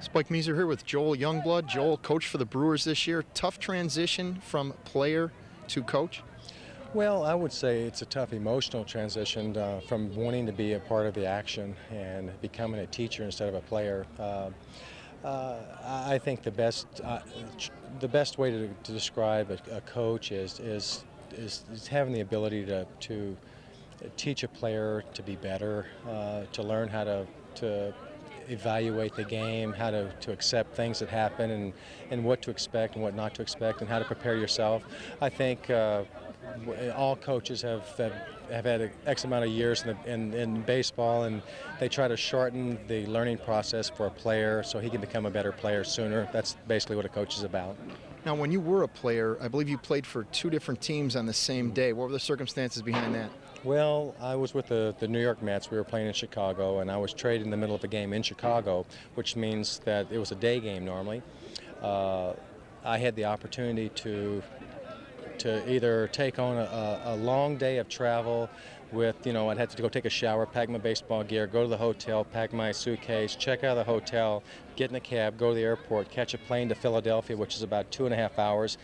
Spike Measer here with Joel Youngblood. Joel, coach for the Brewers this year. Tough transition from player to coach? Well, I would say it's a tough emotional transition from wanting to be a part of the action and becoming a teacher instead of a player. I think the best way to describe a coach is having the ability to teach a player to be better, to learn how to evaluate the game, how to accept things that happen, and what to expect and what not to expect, and how to prepare yourself. I think all coaches have had X amount of years in baseball, and they try to shorten the learning process for a player so he can become a better player sooner. That's basically what a coach is about. Now, when you were a player, I believe you played for two different teams on the same day. What were the circumstances behind that? Well, I was with the New York Mets. We were playing in Chicago, and I was traded in the middle of a game in Chicago, which means that it was a day game normally. I had the opportunity to either take on a long day of travel with, I'd have to go take a shower, pack my baseball gear, go to the hotel, pack my suitcase, check out of the hotel, get in a cab, go to the airport, catch a plane to Philadelphia, which is about 2.5 hours,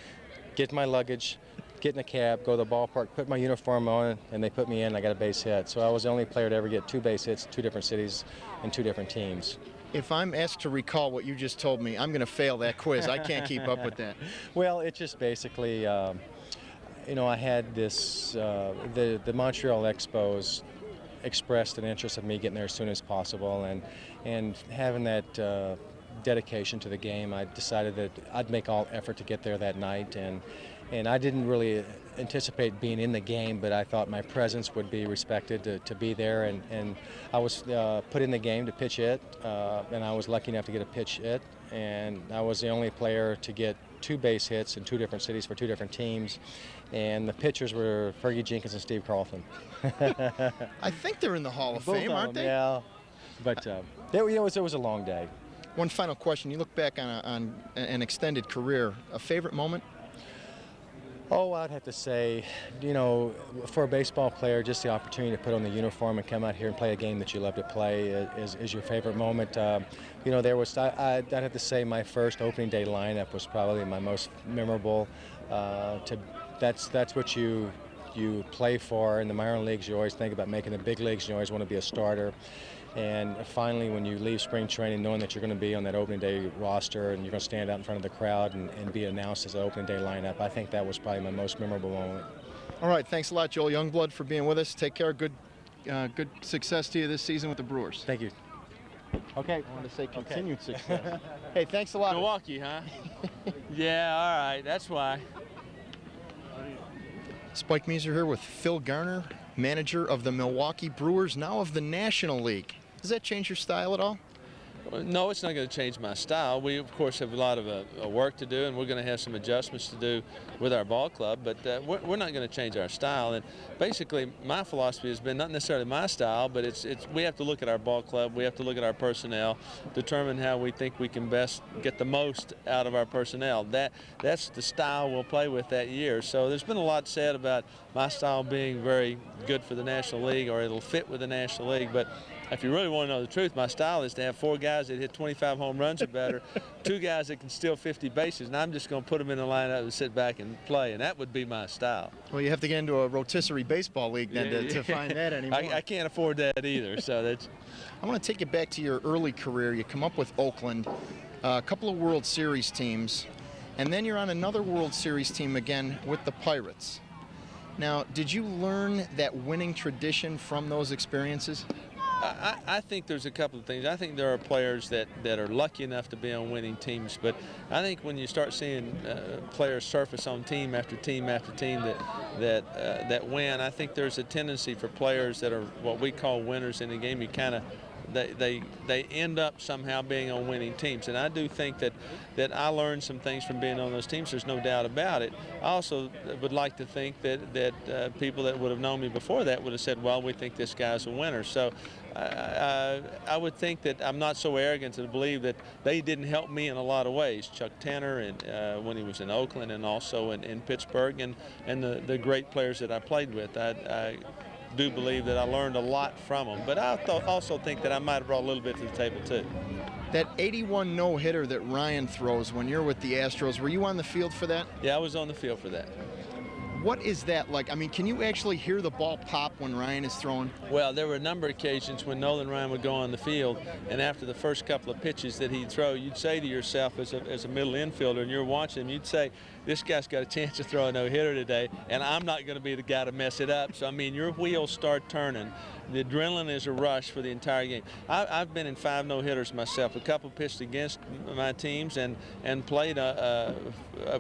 get my luggage, get in a cab, go to the ballpark, put my uniform on, and they put me in. I got a base hit. So I was the only player to ever get 2 base hits, 2 different cities, and 2 different teams. If I'm asked to recall what you just told me, I'm going to fail that quiz. I can't keep up with that. Well, it just basically, I had this, the Montreal Expos expressed an interest of me getting there as soon as possible, and having that dedication to the game, I decided that I'd make all effort to get there that night, and I didn't really anticipate being in the game, but I thought my presence would be respected to be there, and I was put in the game to pitch it, and I was lucky enough to get a pitch hit, and I was the only player to get 2 base hits in 2 different cities for 2 different teams, and the pitchers were Fergie Jenkins and Steve Carlton. I think they're in the Hall of Both Fame, of aren't them, they? Yeah, but it was a long day. One final question. You look back on an extended career, a favorite moment? Oh, I'd have to say, for a baseball player, just the opportunity to put on the uniform and come out here and play a game that you love to play is your favorite moment. There was, I'd have to say my first opening day lineup was probably my most memorable. That's what you play for. In the minor leagues, you always think about making the big leagues, you always want to be a starter. And finally, when you leave spring training, knowing that you're going to be on that opening day roster and you're going to stand out in front of the crowd and be announced as an opening day lineup, I think that was probably my most memorable moment. All right, thanks a lot, Joel Youngblood, for being with us. Take care. Good success to you this season with the Brewers. Thank you. Okay. I want to say continued success. Hey, thanks a lot. Milwaukee, huh? Yeah, all right, that's why. Spike Measer here with Phil Garner, manager of the Milwaukee Brewers, now of the National League. Does that change your style at all? No, it's not going to change my style. We, of course, have a lot of work to do, and we're going to have some adjustments to do with our ball club, but we're not going to change our style. And basically, my philosophy has been not necessarily my style, but we have to look at our ball club, we have to look at our personnel, determine how we think we can best get the most out of our personnel. That's the style we'll play with that year. So there's been a lot said about my style being very good for the National League, or it'll fit with the National League, but if you really want to know the truth, my style is to have 4 guys that hit 25 home runs or better, 2 guys that can steal 50 bases, and I'm just going to put them in the lineup and sit back and play, and that would be my style. Well, you have to get into a rotisserie baseball league then to find that anymore. I can't afford that either, so that's... I want to take you back to your early career. You come up with Oakland, a couple of World Series teams, and then you're on another World Series team again with the Pirates. Now, did you learn that winning tradition from those experiences? I think there's a couple of things. I think there are players that are lucky enough to be on winning teams, but I think when you start seeing players surface on team after team after team that win, I think there's a tendency for players that are what we call winners in the game. You kind of they end up somehow being on winning teams, and I do think that I learned some things from being on those teams. There's no doubt about it. I also would like to think that people that would have known me before that would have said, well, we think this guy's a winner. So I would think that I'm not so arrogant to believe that they didn't help me in a lot of ways. Chuck Tanner, and when he was in Oakland, and also in Pittsburgh, and the great players that I played with. I do believe that I learned a lot from them, but I also think that I might have brought a little bit to the table too. That 81 no-hitter that Ryan throws when you're with the Astros, were you on the field for that? Yeah, I was on the field for that. What is that like? I mean, can you actually hear the ball pop when Ryan is throwing? Well, there were a number of occasions when Nolan Ryan would go on the field, and after the first couple of pitches that he'd throw, you'd say to yourself as a middle infielder, and you're watching him, you'd say, this guy's got a chance to throw a no-hitter today, and I'm not going to be the guy to mess it up. So, I mean, your wheels start turning. The adrenaline is a rush for the entire game. I've been in 5 no-hitters myself, a couple pitched against my teams and played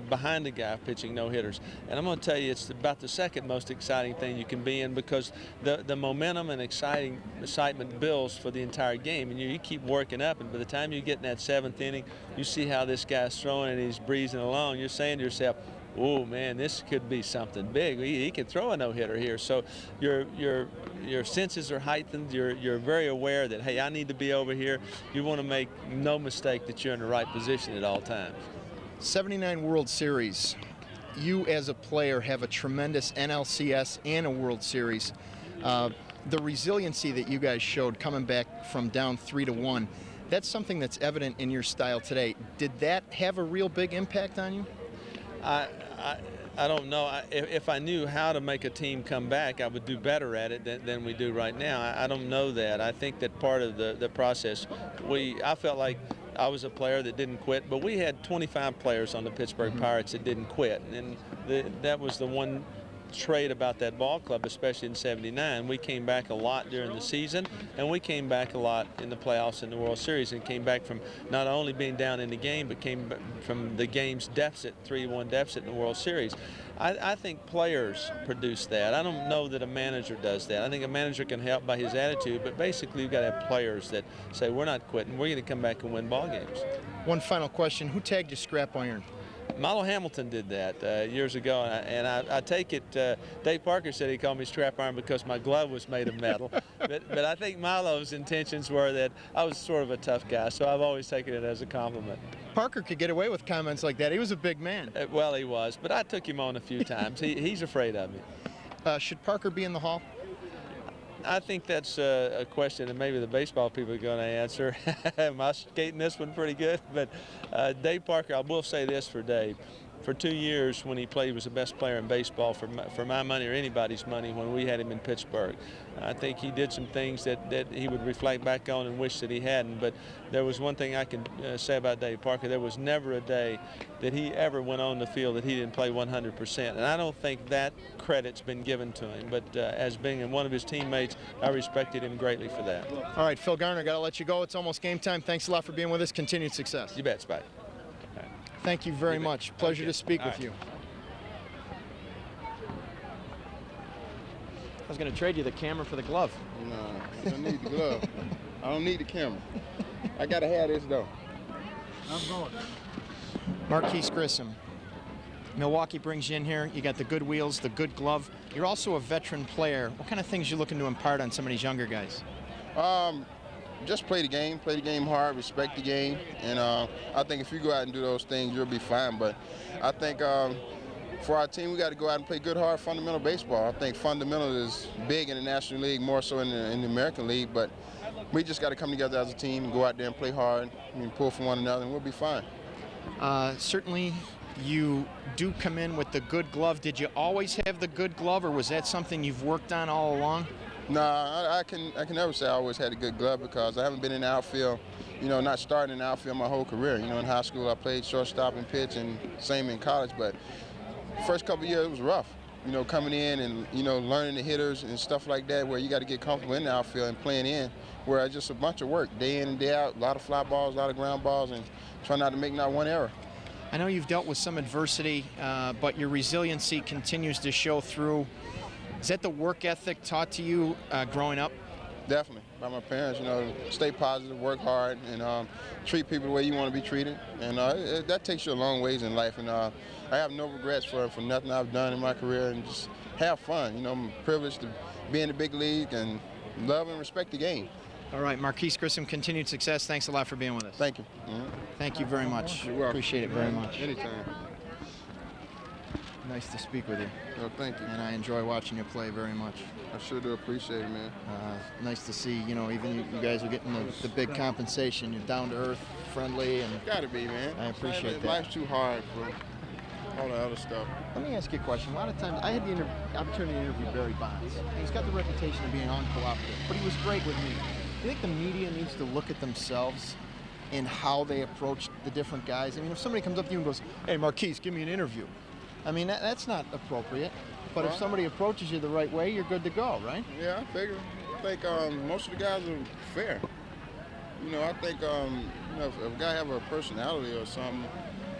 behind the guy pitching no-hitters. And I'm going to tell you, it's about the second most exciting thing you can be in, because the momentum and excitement builds for the entire game, and you keep working up, and by the time you get in that 7th inning, you see how this guy's throwing and he's breezing along. You're saying to yourself, oh man, this could be something big. He could throw a no-hitter here. So your senses are heightened. You're very aware that, hey, I need to be over here. You want to make no mistake that you're in the right position at all times. 79 World Series. You as a player have a tremendous NLCS and a World Series. The resiliency that you guys showed coming back from down 3-1, that's something that's evident in your style today. Did that have a real big impact on you? I don't know. If I knew how to make a team come back, I would do better at it than we do right now. I don't know that. I think that part of the process, I felt like I was a player that didn't quit, but we had 25 players on the Pittsburgh Pirates that didn't quit, and that was the one trait about that ball club, especially in '79. We came back a lot during the season, and we came back a lot in the playoffs in the World Series, and came back from not only being down in the game, but came from the game's deficit, 3-1 deficit in the World Series. I think players produce that. I don't know that a manager does that. I think a manager can help by his attitude, but basically you've got to have players that say, we're not quitting, we're going to come back and win ball games. One final question. Who tagged you scrap iron? Milo Hamilton did that years ago, and I take it, Dave Parker said he called me scrap iron because my glove was made of metal, but I think Milo's intentions were that I was sort of a tough guy, so I've always taken it as a compliment. Parker could get away with comments like that. He was a big man. Well, he was, but I took him on a few times. He's afraid of me. Should Parker be in the Hall? I think that's a question that maybe the baseball people are going to answer. Am I skating this one pretty good? But Dave Parker, I will say this for Dave. For 2 years when he played, he was the best player in baseball for my money or anybody's money when we had him in Pittsburgh. I think he did some things that he would reflect back on and wish that he hadn't. But there was one thing I can say about Dave Parker. There was never a day that he ever went on the field that he didn't play 100%. And I don't think that credit's been given to him. But as being one of his teammates, I respected him greatly for that. All right, Phil Garner, got to let you go. It's almost game time. Thanks a lot for being with us. Continued success. You bet, Spike. Thank you very much. Pleasure to speak with you. I was going to trade you the camera for the glove. No, I don't need the glove. I don't need the camera. I got to have this, though. I'm going. Marquise Grissom. Milwaukee brings you in here. You got the good wheels, the good glove. You're also a veteran player. What kind of things are you looking to impart on some of these younger guys? Just play the game hard, respect the game, and I think if you go out and do those things, you'll be fine. But I think for our team, we got to go out and play good, hard, fundamental baseball. I think fundamental is big in the National League, more so in the American League, but we just got to come together as a team and go out there and play hard and pull from one another, and we'll be fine. Certainly, you do come in with the good glove. Did you always have the good glove, or was that something you've worked on all along? No, I can never say I always had a good glove because I haven't been in the outfield, not starting in the outfield my whole career. In high school I played shortstop and pitch, and same in college. But first couple of years it was rough, coming in and learning the hitters and stuff like that, where you got to get comfortable in the outfield and playing in, where it's just a bunch of work day in and day out, a lot of fly balls, a lot of ground balls, and try not to make not one error. I know you've dealt with some adversity, but your resiliency continues to show through. Is that the work ethic taught to you growing up? Definitely, by my parents. Stay positive, work hard, and treat people the way you want to be treated. And that takes you a long ways in life. And I have no regrets for nothing I've done in my career, and just have fun. I'm privileged to be in the big league and love and respect the game. All right, Marquise Grissom, continued success. Thanks a lot for being with us. Thank you. Thank you very much. You're welcome. Appreciate it very much. Anytime. Nice to speak with you. Well, thank you. And I enjoy watching you play very much. I sure do appreciate it, man. Nice to see, even you guys are getting the big compensation. You're down to earth, friendly, and Gotta be, man. I appreciate that. Life's too hard for all the other stuff. let me ask you a question. A lot of times, I had the opportunity to interview Barry Bonds. He's got the reputation of being uncooperative, but he was great with me. Do you think the media needs to look at themselves in how they approach the different guys? I mean, if somebody comes up to you and goes, "Hey, Marquise, give me an interview," I mean, that's not appropriate. But if somebody approaches you the right way, you're good to go, right? Yeah, I figure. I think most of the guys are fair. I think if a guy have a personality or something,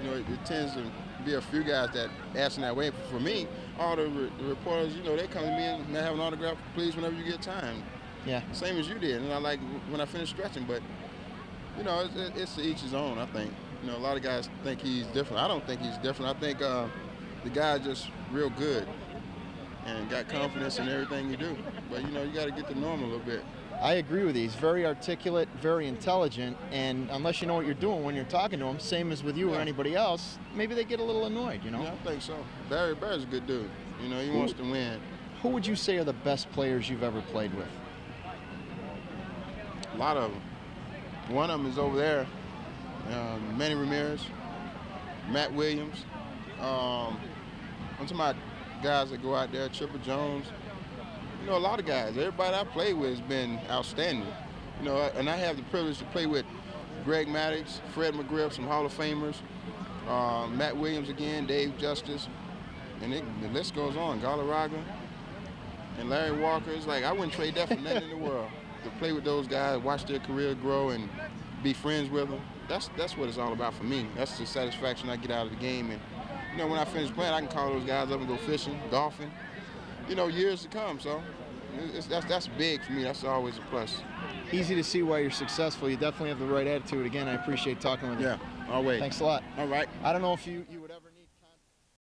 it tends to be a few guys that ask in that way. For me, all the reporters, they come to me and may I have an autograph, please, whenever you get time. Yeah. Same as you did, and I like when I finish stretching. But it's to each his own. I think. A lot of guys think he's different. I don't think he's different. I think the guy's just real good and got confidence in everything you do. But you got to get to know him a little bit. I agree with you. He's very articulate, very intelligent, and unless you know what you're doing when you're talking to him, same as with you or anybody else, maybe they get a little annoyed, Yeah, I think so. Barry's a good dude. He wants to win. Who would you say are the best players you've ever played with? A lot of them. One of them is over there, Manny Ramirez, Matt Williams. I'm talking about guys that go out there, Chipper Jones. A lot of guys. Everybody I played with has been outstanding. And I have the privilege to play with Greg Maddux, Fred McGriff, some Hall of Famers, Matt Williams again, Dave Justice, and the list goes on. Galarraga and Larry Walker. It's like I wouldn't trade that for nothing in the world. To play with those guys, watch their career grow, and be friends with them. That's what it's all about for me. That's the satisfaction I get out of the game. And when I finish playing, I can call those guys up and go fishing, golfing. Years to come. So that's big for me. That's always a plus. Easy to see why you're successful. You definitely have the right attitude. Again, I appreciate talking with you. Yeah, always. Thanks a lot. All right. I don't know if you